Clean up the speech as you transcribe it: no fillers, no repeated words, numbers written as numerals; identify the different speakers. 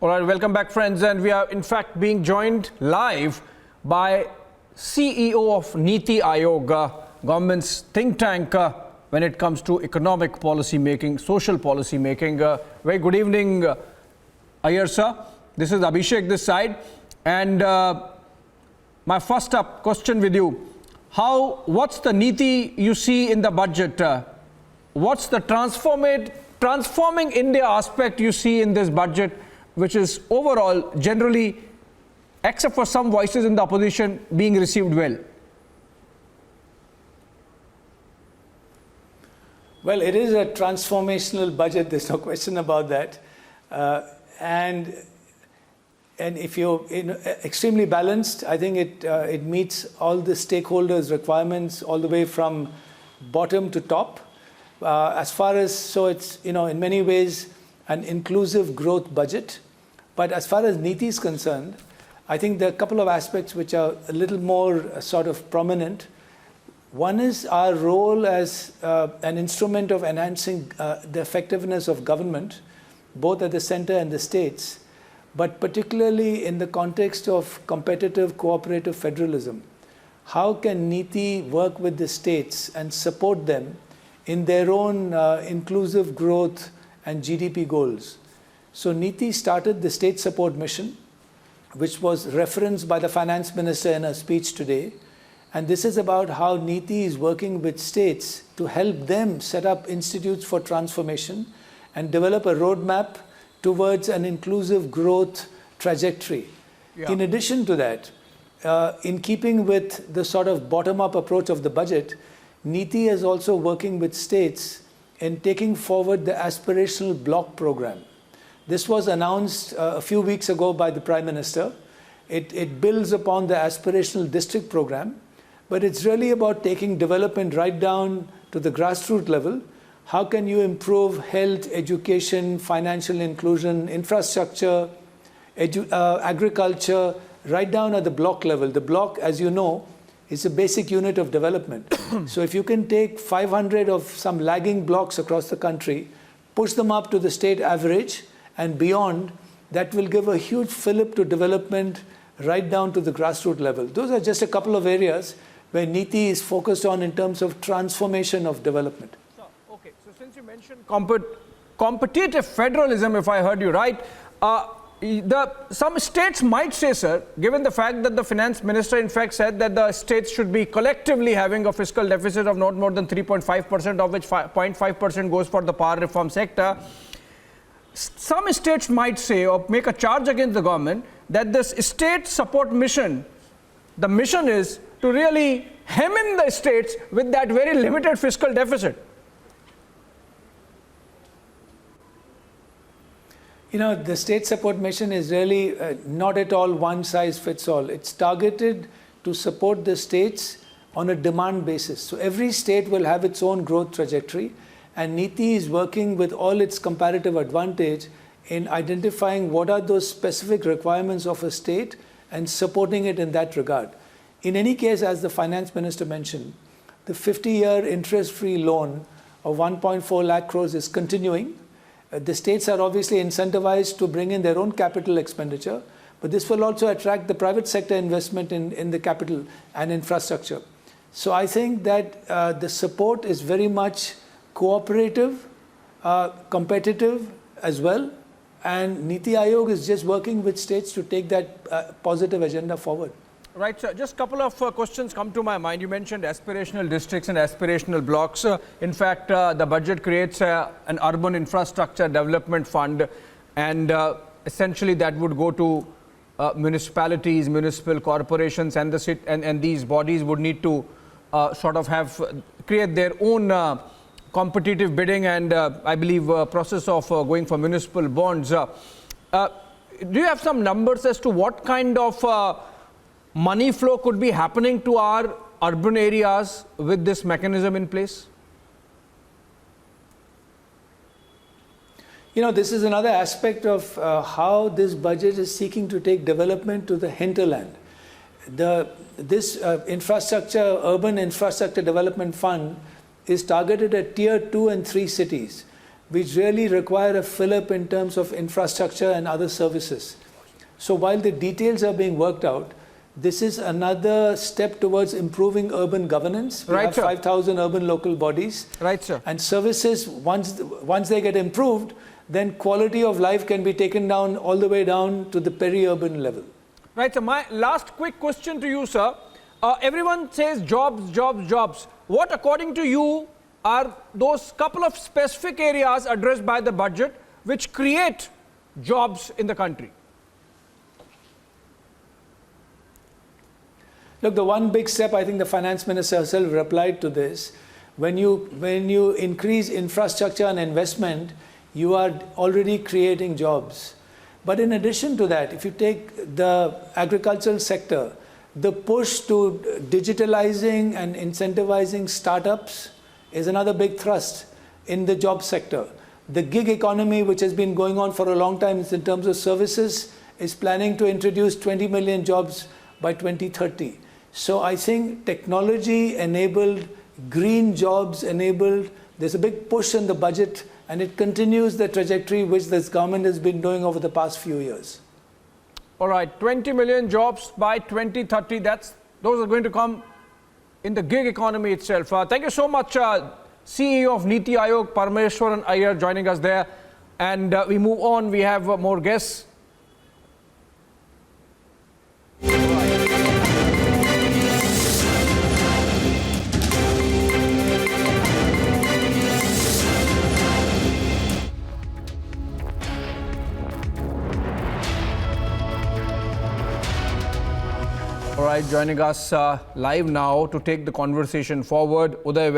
Speaker 1: All right, welcome back, friends. And we are, in fact, being joined live by CEO of NITI Aayog, government's think tank when it comes to economic policy making, social policy making. Very good evening, Iyer sir. This is Abhishek this side. And my first up question with you. What's the NITI you see in the budget? What's the transforming India aspect you see in this budget, which is overall, generally, except for some voices in the opposition, being received well?
Speaker 2: Well, it is a transformational budget. There's no question about that. And if you're extremely balanced, I think it meets all the stakeholders' requirements all the way from bottom to top. So it's, in many ways, an inclusive growth budget. But as far as NITI is concerned, I think there are a couple of aspects which are a little more sort of prominent. One is our role as an instrument of enhancing the effectiveness of government, both at the center and the states, but particularly in the context of competitive cooperative federalism. How can NITI work with the states and support them in their own inclusive growth and GDP goals? So NITI started the state support mission, which was referenced by the finance minister in her speech today. And this is about how NITI is working with states to help them set up institutes for transformation and develop a roadmap towards an inclusive growth trajectory. Yeah. In addition to that, in keeping with the sort of bottom-up approach of the budget, NITI is also working with states in taking forward the aspirational block program. This was announced a few weeks ago by the Prime Minister. It builds upon the aspirational district program, but it's really about taking development right down to the grassroots level. How can you improve health, education, financial inclusion, infrastructure, agriculture, right down at the block level? The block, as you know, is a basic unit of development. So if you can take 500 of some lagging blocks across the country, push them up to the state average and beyond, that will give a huge fillip to development right down to the grassroots level. Those are just a couple of areas where NITI is focused on in terms of transformation of development.
Speaker 1: Okay, so since you mentioned competitive federalism, if I heard you right, some states might say, sir, given the fact that the finance minister in fact said that the states should be collectively having a fiscal deficit of not more than 3.5%, of which 0.5% goes for the power reform sector, some states might say or make a charge against the government that this state support mission, the mission is to really hem in the states with that very limited fiscal deficit.
Speaker 2: The state support mission is really not at all one size fits all. It's targeted to support the states on a demand basis. So every state will have its own growth trajectory, and NITI is working with all its comparative advantage in identifying what are those specific requirements of a state and supporting it in that regard. In any case, as the finance minister mentioned, the 50-year interest-free loan of 1.4 lakh crores is continuing. The states are obviously incentivized to bring in their own capital expenditure, but this will also attract the private sector investment in the capital and infrastructure. So I think that the support is very much cooperative, competitive as well, and NITI Aayog is just working with states to take that positive agenda forward.
Speaker 1: Right, sir. Just a couple of questions come to my mind. You mentioned aspirational districts and aspirational blocks. In fact, the budget creates an urban infrastructure development fund, and essentially that would go to municipalities, municipal corporations, and and these bodies would need to sort of create their own competitive bidding and I believe process of going for municipal bonds. Do you have some numbers as to what kind of money flow could be happening to our urban areas with this mechanism in place?
Speaker 2: This is another aspect of how this budget is seeking to take development to the hinterland. This urban infrastructure development fund is targeted at tier 2 and 3 cities, which really require a fill-up in terms of infrastructure and other services. So while the details are being worked out, this is another step towards improving urban governance. We have 5,000 urban local bodies.
Speaker 1: Right, sir.
Speaker 2: And services, once they get improved, then quality of life can be taken down all the way down to the peri-urban level.
Speaker 1: Right, so my last quick question to you, sir. Everyone says jobs, jobs, jobs. What, according to you, are those couple of specific areas addressed by the budget which create jobs in the country?
Speaker 2: Look, the one big step, I think the finance minister herself replied to this. When you increase infrastructure and investment, you are already creating jobs. But in addition to that, if you take the agricultural sector, the push to digitalizing and incentivizing startups is another big thrust in the job sector. The gig economy, which has been going on for a long time in terms of services, is planning to introduce 20 million jobs by 2030. So I think technology enabled, green jobs enabled, there's a big push in the budget, and it continues the trajectory which this government has been doing over the past few years.
Speaker 1: All right, 20 million jobs by 2030. Those are going to come in the gig economy itself. Thank you so much, CEO of NITI Aayog, Parameswaran Iyer, joining us there. And we move on. We have more guests. All right, joining us live now to take the conversation forward, Uday.